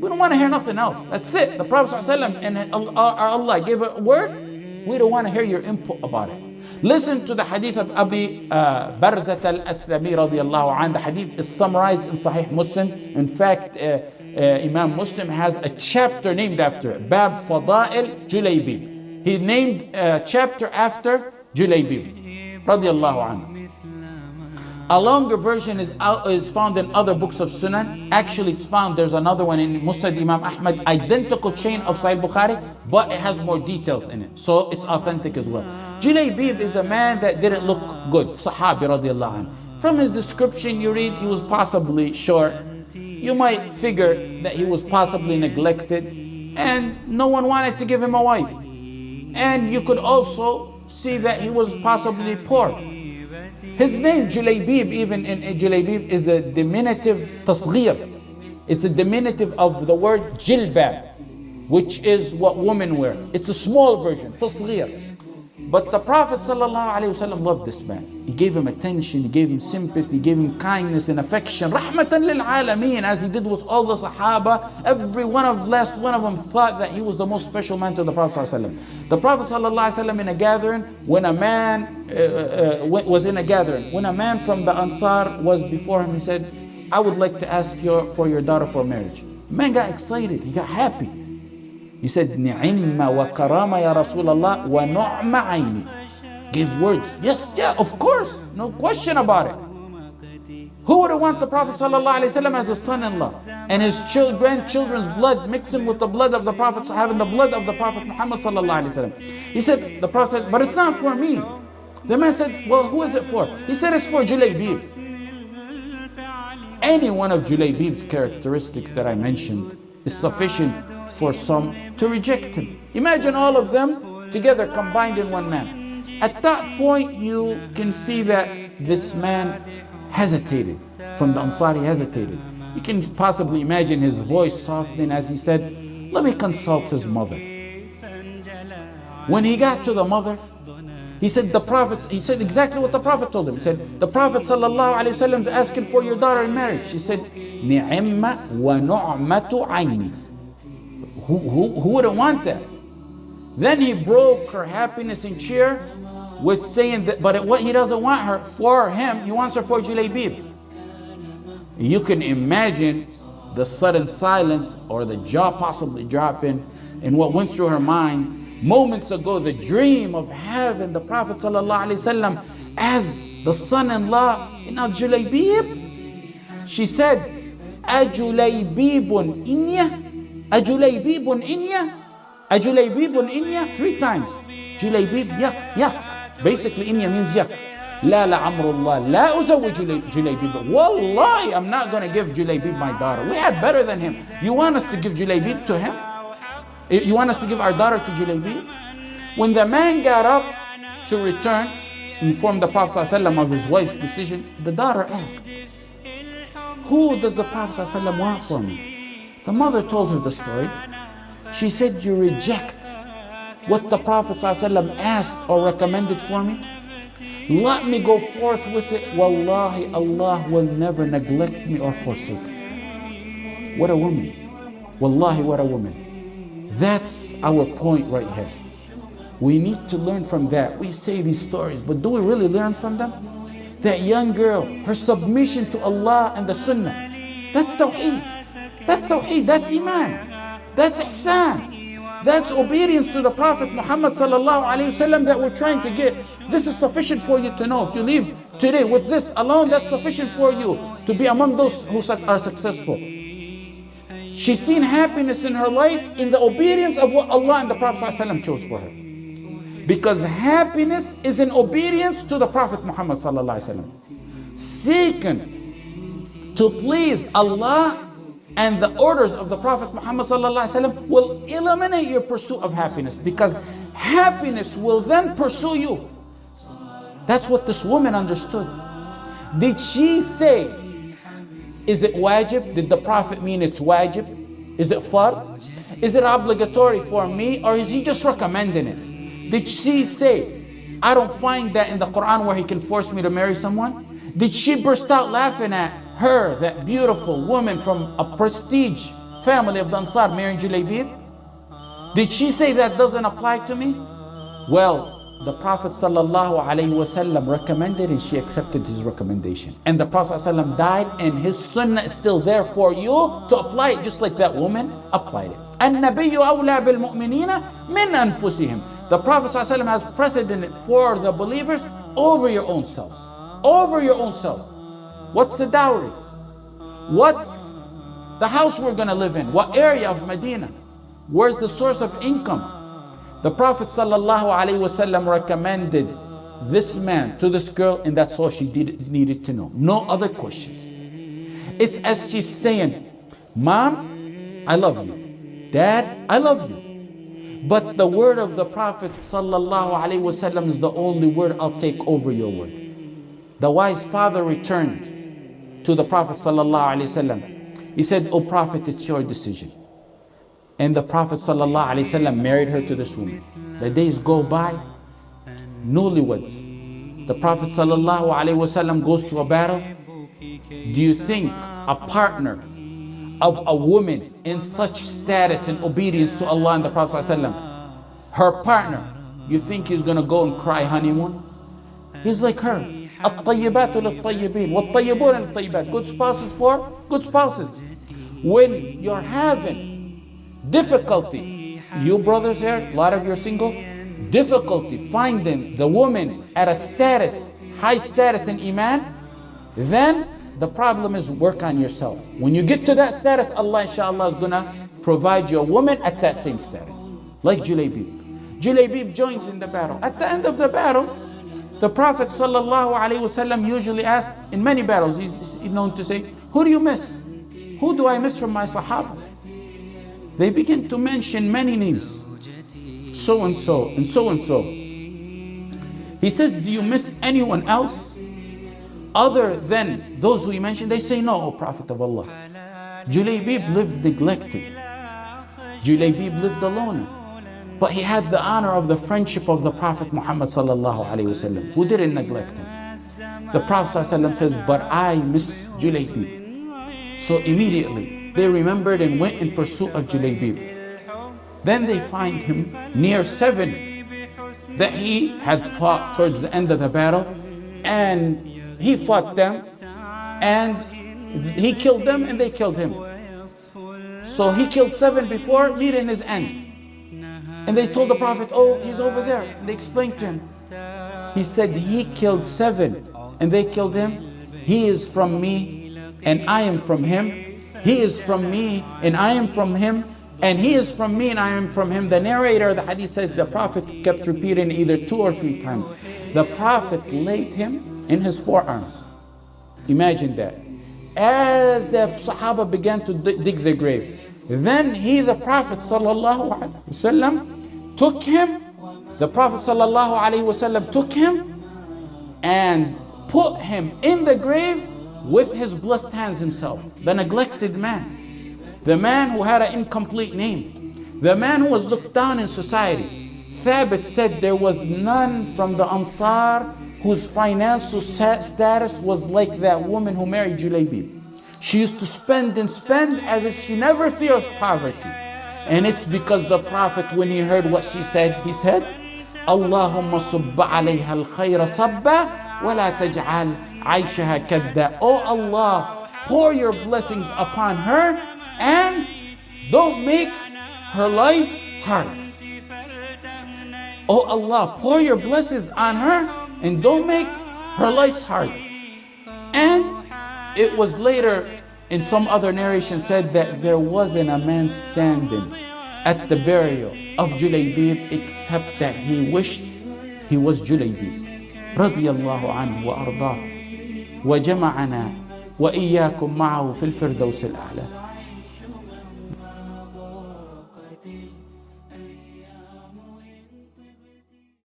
We don't want to hear nothing else. That's it. The Prophet ﷺ and Allah gave a word. We don't want to hear your input about it. Listen to the hadith of Abi Barzat al-Aslami radiyallahu anhu. The hadith is summarized in Sahih Muslim. In fact, Imam Muslim has a chapter named after it. Bab Fada'il Julaybib. He named a chapter after Julaybib radiyallahu anhu. A longer version is found in other books of Sunan. Actually, it's found, there's another one in Musnad Imam Ahmad, identical chain of Sahih Bukhari, but it has more details in it. So it's authentic as well. Julaybib is a man that didn't look good, Sahabi radiallahu anhu. From his description, you read he was possibly short. You might figure that he was possibly neglected, and no one wanted to give him a wife. And you could also see that he was possibly poor. His name, Julaybib, even in Julaybib, is the diminutive tasghir. It's a diminutive of the word Jilbab, which is what women wear. It's a small version, tasghir. But the Prophet ﷺ loved this man. He gave him attention, he gave him sympathy, he gave him kindness and affection. Rahmatan lil alameen, as he did with all the Sahaba. Last one of them thought that he was the most special man to the Prophet ﷺ. The Prophet ﷺ in a gathering, when a man was in a gathering, when a man from the Ansar was before him, he said, I would like to ask for your daughter for marriage. The man got excited, he got happy. He said, Ni'imma wa karama ya Rasulallah wa nu'ma ayni. Gave words. Yes, yeah, of course. No question about it. Who would want the Prophet ﷺ as a son-in-law? And his grandchildren's blood mixing with the blood of the Prophet, having the blood of the Prophet Muhammad ﷺ. He said, the Prophet said, but it's not for me. The man said, well, who is it for? He said, it's for Julaybib. Any one of Julaybib's characteristics that I mentioned is sufficient for some to reject him. Imagine all of them together combined in one man. At that point, you can see that this man hesitated. From the Ansar, he hesitated. You can possibly imagine his voice softening as he said, let me consult his mother. When he got to the mother, he said exactly what the Prophet told him. He said, the Prophet ﷺ is asking for your daughter in marriage. She said, Ni'imma wa nu'matu ayni. Who wouldn't want that? Then he broke her happiness and cheer with saying that, but what he doesn't want her for him, he wants her for Julaybib. You can imagine the sudden silence or the jaw possibly dropping and what went through her mind. Moments ago, the dream of having the Prophet ﷺ as the son-in-law, now Julaybib. She said, Ajulaybibun inya? Ajulaybibun inya? Ajulaybibun inya? 3 times. Julaybib, yak. Basically, inya means yak. La amrullah, la uzawwij Julaybib. Wallahi, I'm not going to give Julaybib my daughter. We had better than him. You want us to give Julaybib to him? You want us to give our daughter to Julaybib? When the man got up to return, informed the Prophet ﷺ of his wife's decision, the daughter asked, who does the Prophet ﷺ want for me? The mother told her the story. She said, you reject what the Prophet ﷺ asked or recommended for me? Let me go forth with it. Wallahi, Allah will never neglect me or forsake me. What a woman. Wallahi, what a woman. That's our point right here. We need to learn from that. We say these stories, but do we really learn from them? That young girl, her submission to Allah and the Sunnah, that's Tawheed. That's Tawheed, that's Iman, that's Ihsan, that's obedience to the Prophet Muhammad ﷺ that we're trying to get. This is sufficient for you to know. If you leave today with this alone, that's sufficient for you to be among those who are successful. She's seen happiness in her life in the obedience of what Allah and the Prophet ﷺ chose for her. Because happiness is in obedience to the Prophet Muhammad ﷺ. Seeking to please Allah and the orders of the Prophet Muhammad ﷺ will eliminate your pursuit of happiness, because happiness will then pursue you. That's what this woman understood. Did she say, is it wajib? Did the Prophet mean it's wajib? Is it fard? Is it obligatory for me, or is he just recommending it? Did she say, I don't find that in the Quran where he can force me to marry someone? Did she burst out laughing at her, that beautiful woman from a prestige family of the Ansar marrying Julaybib? Did she say that doesn't apply to me? Well, the Prophet ﷺ recommended and she accepted his recommendation. And the Prophet ﷺ died and his sunnah is still there for you to apply it just like that woman applied it. النبي أولى بالمؤمنين من أنفسهم. The Prophet ﷺ has precedent for the believers over your own selves. Over your own selves. What's the dowry? What's the house we're going to live in? What area of Medina? Where's the source of income? The Prophet ﷺ recommended this man to this girl, and that's all she needed to know. No other questions. It's as she's saying, Mom, I love you. Dad, I love you. But the word of the Prophet ﷺ is the only word I'll take over your word. The wise father returned to the Prophet ﷺ. He said, O Prophet, it's your decision. And the Prophet ﷺ married her to this woman. The days go by, newlyweds. The Prophet ﷺ goes to a battle. Do you think a partner of a woman in such status and obedience to Allah and the Prophet ﷺ, her partner, you think he's going to go and cry honeymoon? He's like her. الطيبات للطيبين والطيبون للطيبات. Good spouses for good spouses. When you're having difficulty, you brothers here, a lot of you are single, difficulty finding the woman at a status, high status in Iman, then the problem is work on yourself. When you get to that status, Allah inshallah is gonna provide you a woman at that same status. Like Julaybib. Julaybib joins in the battle. At the end of the battle, the Prophet ﷺ usually asks, in many battles, he's known to say, who do you miss? Who do I miss from my Sahaba? They begin to mention many names. So and so and so and so. He says, do you miss anyone else other than those who he mentioned? They say, no, O Prophet of Allah. Julaybib lived neglected. Julaybib lived alone. But he had the honor of the friendship of the Prophet Muhammad sallallahu alaihi wasallam, who didn't neglect him. The Prophet sallallahu alaihi wasallam says, but I miss Julaybib. So immediately they remembered and went in pursuit of Julaybib. Then they find him near 7 that he had fought towards the end of the battle, and he fought them and he killed them and they killed him. So he killed 7 before meeting his end. And they told the Prophet, oh, he's over there. And they explained to him. He said, he killed 7 and they killed him. He is from me and I am from him. He is from me and I am from him. And he is from me and I am from him. The narrator of the hadith says the Prophet kept repeating either 2 or 3 times. The Prophet laid him in his forearms. Imagine that. As the Sahaba began to dig the grave, then he, the Prophet sallallahu alaihi wasallam, took him. The Prophet sallallahu alaihi wasallam took him and put him in the grave with his blessed hands himself. The neglected man, the man who had an incomplete name, the man who was looked down in society. Thabit said there was none from the Ansar whose financial status was like that woman who married Julaybib. She used to spend and spend as if she never fears poverty. And it's because the Prophet, when he heard what she said, he said, Allahumma subba alayha al-khayra sabba wa la taj'al aishaha kadda. Oh Allah, pour your blessings upon her and don't make her life hard. Oh Allah, pour your blessings on her and don't make her life hard. And it was later in some other narration said that there wasn't a man standing at the burial of Julaybib except that he wished he was Julaybib. Radiyallahu anhu wa ardah wa jama'ana wa iyyakum ma'ahu fil firdaus al-a'la.